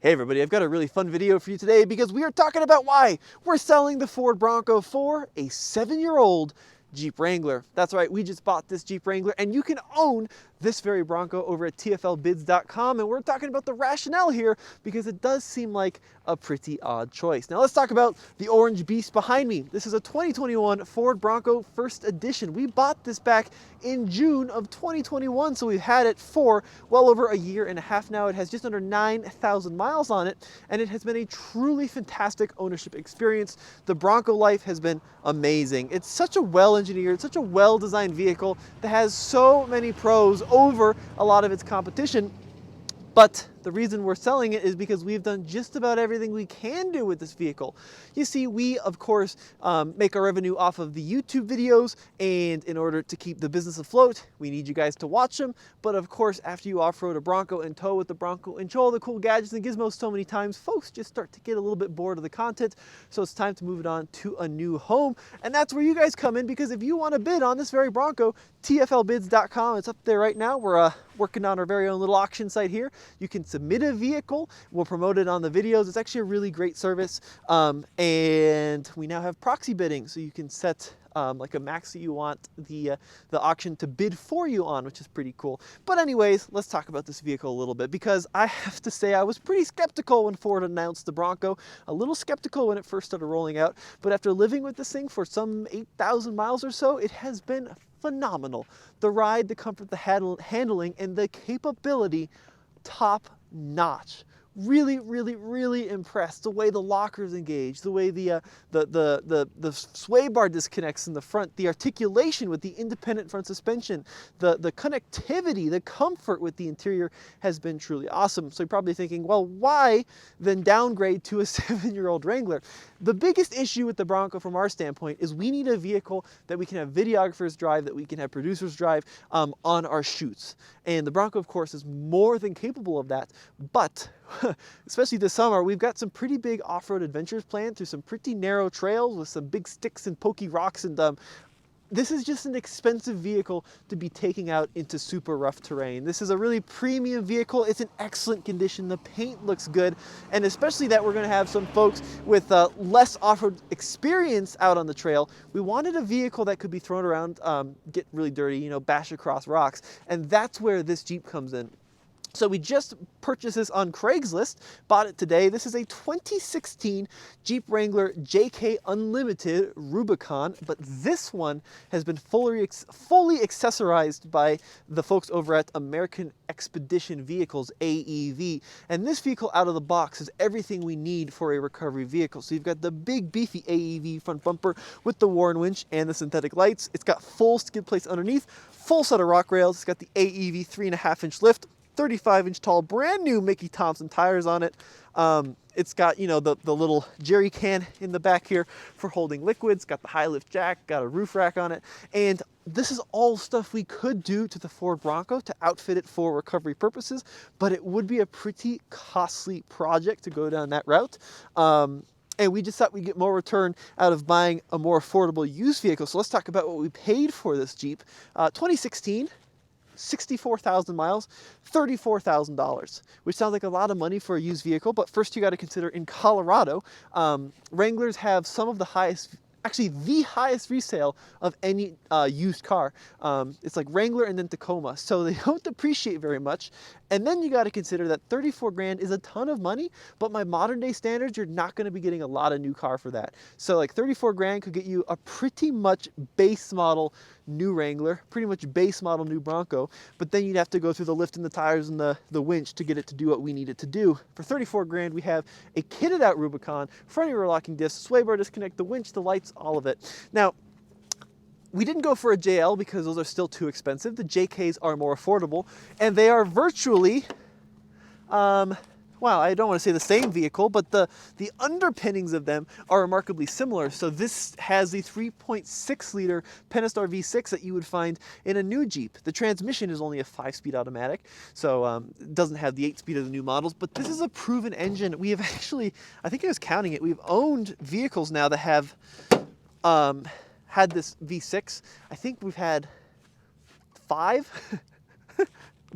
Hey everybody, I've got a really fun video for you today because we are talking about why we're selling the Ford Bronco for a 7-year-old Jeep Wrangler. That's right, we just bought this Jeep Wrangler and you can own this very Bronco over at TFLbids.com, and we're talking about the rationale here because it does seem like a pretty odd choice. Now let's talk about the orange beast behind me. This is a 2021 Ford Bronco First Edition. We bought this back in June of 2021, so we've had it for well over a year and a half now. It has just under 9,000 miles on it, and it has been a truly fantastic ownership experience. The Bronco life has been amazing. It's such a well-engineered, such a well-designed vehicle that has so many pros over a lot of its competition. But the reason we're selling it is because we've done just about everything we can do with this vehicle. You see, we of course make our revenue off of the YouTube videos, and in order to keep the business afloat, we need you guys to watch them. But of course, after you off-road a Bronco and tow with the Bronco and show all the cool gadgets and gizmos so many times, folks just start to get a little bit bored of the content. So it's time to move it on to a new home. And that's where you guys come in, because if you want to bid on this very Bronco, TFLbids.com, it's up there right now. We're working on our very own little auction site here. You can submit a vehicle, we'll promote it on the videos. It's actually a really great service. And we now have proxy bidding, so you can set like a max that you want the auction to bid for you on, which is pretty cool. But anyways, let's talk about this vehicle a little bit, because I have to say I was pretty skeptical when Ford announced the Bronco, a little skeptical when it first started rolling out, but after living with this thing for some 8,000 miles or so, it has been phenomenal. The ride, the comfort, the handling, and the capability, top notch. Really, really, really impressed. The way the lockers engage, the way the sway bar disconnects in the front, the articulation with the independent front suspension, the connectivity, the comfort with the interior has been truly awesome. So you're probably thinking, well, why then downgrade to a 7-year-old Wrangler? The biggest issue with the Bronco from our standpoint is we need a vehicle that we can have videographers drive, that we can have producers drive on our shoots. And the Bronco, of course, is more than capable of that. But especially this summer, we've got some pretty big off-road adventures planned through some pretty narrow trails with some big sticks and pokey rocks, and this is just an expensive vehicle to be taking out into super rough terrain. This is a really premium vehicle. It's in excellent condition. The paint looks good, and especially that we're going to have some folks with less off-road experience out on the trail. We wanted a vehicle that could be thrown around, get really dirty, you know, bash across rocks, and that's where this Jeep comes in. So we just purchased this on Craigslist, bought it today. This is a 2016 Jeep Wrangler JK Unlimited Rubicon, but this one has been fully accessorized by the folks over at American Expedition Vehicles, AEV. And this vehicle out of the box is everything we need for a recovery vehicle. So you've got the big beefy AEV front bumper with the Warn winch and the synthetic lights. It's got full skid plates underneath, full set of rock rails. It's got the AEV 3.5-inch lift, 35-inch tall, brand new Mickey Thompson tires on it. It's got, you know, the little jerry can in the back here for holding liquids, got the high lift jack, got a roof rack on it. And this is all stuff we could do to the Ford Bronco to outfit it for recovery purposes, but it would be a pretty costly project to go down that route. And we just thought we'd get more return out of buying a more affordable used vehicle. So let's talk about what we paid for this Jeep. 2016. 64,000 miles, $34,000, which sounds like a lot of money for a used vehicle. But first you got to consider, in Colorado, Wranglers have some of the highest, actually the highest resale of any used car. It's like Wrangler and then Tacoma, so they don't depreciate very much. And then you got to consider that 34 grand is a ton of money, but by modern day standards, you're not going to be getting a lot of new car for that. So like 34 grand could get you a pretty much base model new Wrangler, pretty much base model new Bronco, but then you'd have to go through the lift and the tires and the winch to get it to do what we need it to do. For 34 grand, we have a kitted out Rubicon, front and rear locking discs, sway bar disconnect, the winch, the lights, all of it. Now, we didn't go for a JL because those are still too expensive. The JKs are more affordable, and they are virtually, well, I don't want to say the same vehicle, but the underpinnings of them are remarkably similar. So this has the 3.6 liter Pentastar V6 that you would find in a new Jeep. The transmission is only a 5-speed automatic, so it doesn't have the 8-speed of the new models, but this is a proven engine. We have actually, I think I was counting it, we've owned vehicles now that have had this V6. I think we've had 5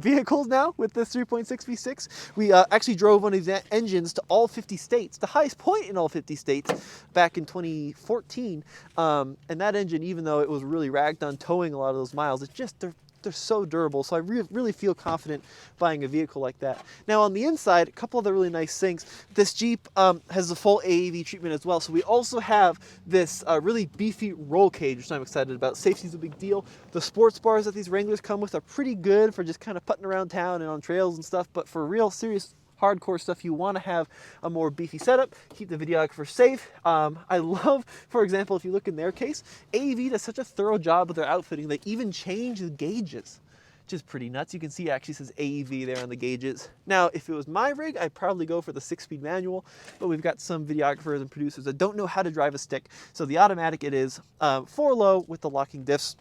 vehicles now with this 3.6 V6. We actually drove one of these engines to all 50 states, the highest point in all 50 states back in 2014. And that engine, even though it was really ragged on towing a lot of those miles, it's just, they're so durable. So I really feel confident buying a vehicle like that. Now on the inside, a couple other really nice things. This Jeep has the full AAV treatment as well. So we also have this really beefy roll cage, which I'm excited about. Safety's a big deal. The sports bars that these Wranglers come with are pretty good for just kind of putting around town and on trails and stuff. But for real serious hardcore stuff, you want to have a more beefy setup, keep the videographer safe. I love, for example, if you look in their case, AAV does such a thorough job with their outfitting. They even change the gauges, which is pretty nuts. You can see it actually says AAV there on the gauges. Now, if it was my rig, I'd probably go for the 6-speed manual, but we've got some videographers and producers that don't know how to drive a stick. So the automatic it is, 4-low with the locking diffs,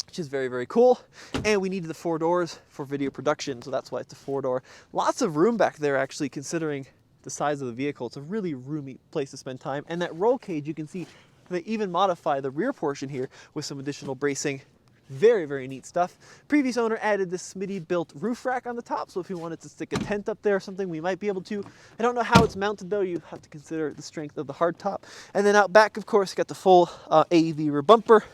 which is very cool. And we needed the 4 doors for video production, so that's why it's a 4-door. Lots of room back there, actually, considering the size of the vehicle. It's a really roomy place to spend time. And that roll cage, you can see they even modify the rear portion here with some additional bracing. Very neat stuff. Previous owner added this Smitty built roof rack on the top, so if you wanted to stick a tent up there or something, we might be able to. I don't know how it's mounted though. You have to consider the strength of the hardtop. And then out back, of course, got the full AEV rear bumper.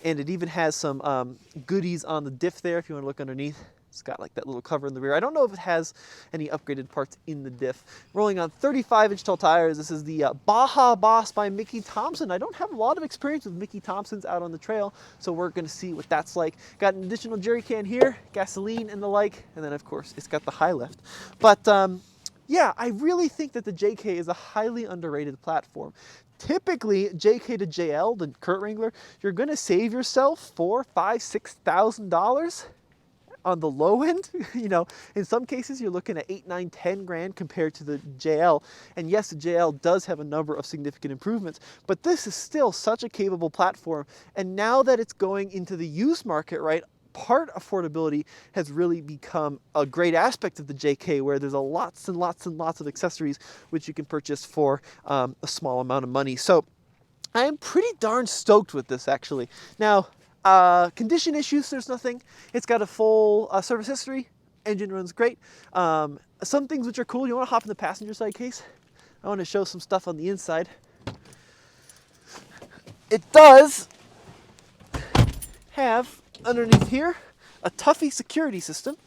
And it even has some goodies on the diff there if you want to look underneath. It's got like that little cover in the rear. I don't know if it has any upgraded parts in the diff. Rolling on 35-inch tall tires. This is the Baja Boss by Mickey Thompson. I don't have a lot of experience with Mickey Thompsons out on the trail, so we're going to see what that's like. Got an additional jerry can here, gasoline and the like, and then of course it's got the high lift. But yeah, I really think that the JK is a highly underrated platform. Typically, JK to JL, the Kurt Wrangler, you're going to save yourself $4,000, $5,000, $6,000 on the low end. You know, in some cases, you're looking at 8, 9, 10 grand compared to the JL. And yes, the JL does have a number of significant improvements, but this is still such a capable platform. And now that it's going into the used market, right, part affordability has really become a great aspect of the JK, where there's lots and lots of accessories which you can purchase for a small amount of money. So I am pretty darn stoked with this, actually. Now, condition issues, there's nothing. It's got a full service history. Engine runs great. Some things which are cool. You want to hop in the passenger side case? I want to show some stuff on the inside. It does have underneath here a Tuffy security system,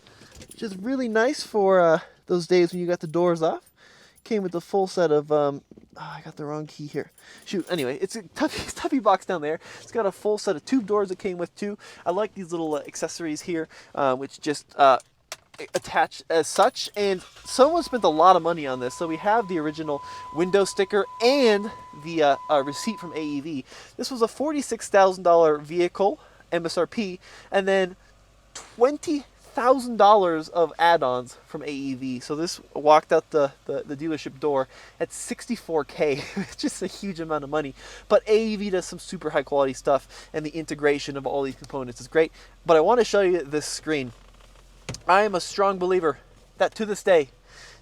which is really nice for those days when you got the doors off. Came with a full set of I got the wrong key here. Shoot, anyway, it's a Tuffy box down there. It's got a full set of tube doors that came with too. I like these little accessories here, which just attach as such, and someone spent a lot of money on this. So we have the original window sticker and the receipt from AEV. This was a $46,000 vehicle MSRP, and then $20,000 of add-ons from AEV. So this walked out the dealership door at $64K. It's just a huge amount of money. But AEV does some super high quality stuff, and the integration of all these components is great. But I want to show you this screen. I am a strong believer that to this day,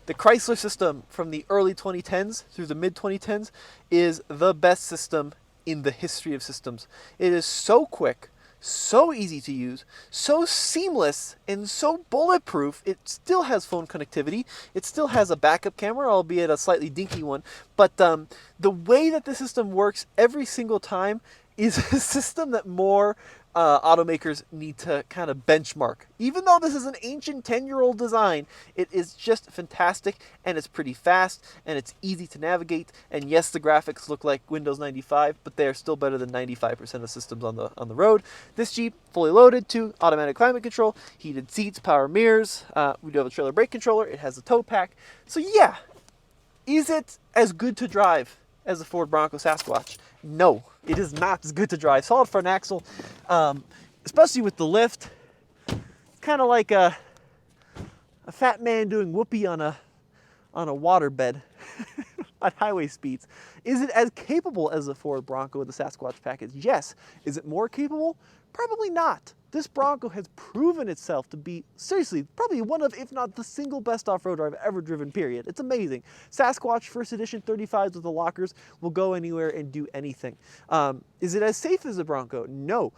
the Chrysler system from the early 2010s through the mid 2010s is the best system in the history of systems. It is so quick, so easy to use, so seamless, and so bulletproof. It still has phone connectivity. It still has a backup camera, albeit a slightly dinky one. But the way that the system works every single time is a system that more automakers need to kind of benchmark. Even though this is an ancient 10-year-old design, it is just fantastic, and it's pretty fast, and it's easy to navigate. And yes, the graphics look like Windows 95, but they're still better than 95% of systems on the road. This Jeep, fully loaded to automatic climate control, heated seats, power mirrors. We do have a trailer brake controller. It has a tow pack. So yeah, is it as good to drive as a Ford Bronco Sasquatch? No, it is not as good to drive. Solid front axle, especially with the lift. It's kind of like a fat man doing whoopee on a waterbed at highway speeds. Is it as capable as the Ford Bronco with the Sasquatch package? Yes. Is it more capable? Probably not. This Bronco has proven itself to be, seriously, probably one of, if not the single best off-roader I've ever driven, period. It's amazing. Sasquatch First Edition 35s with the lockers will go anywhere and do anything. Is it as safe as a Bronco? No.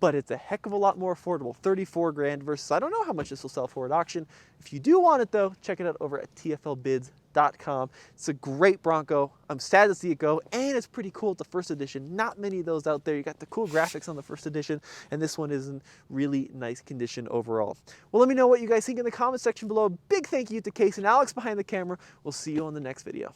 but it's a heck of a lot more affordable, 34 grand versus, I don't know how much this will sell for at auction. If you do want it though, check it out over at tflbids.com. It's a great Bronco. I'm sad to see it go, and it's pretty cool at the First Edition. Not many of those out there. You got the cool graphics on the First Edition, and this one is in really nice condition overall. Well, let me know what you guys think in the comment section below. Big thank you to Case and Alex behind the camera. We'll see you on the next video.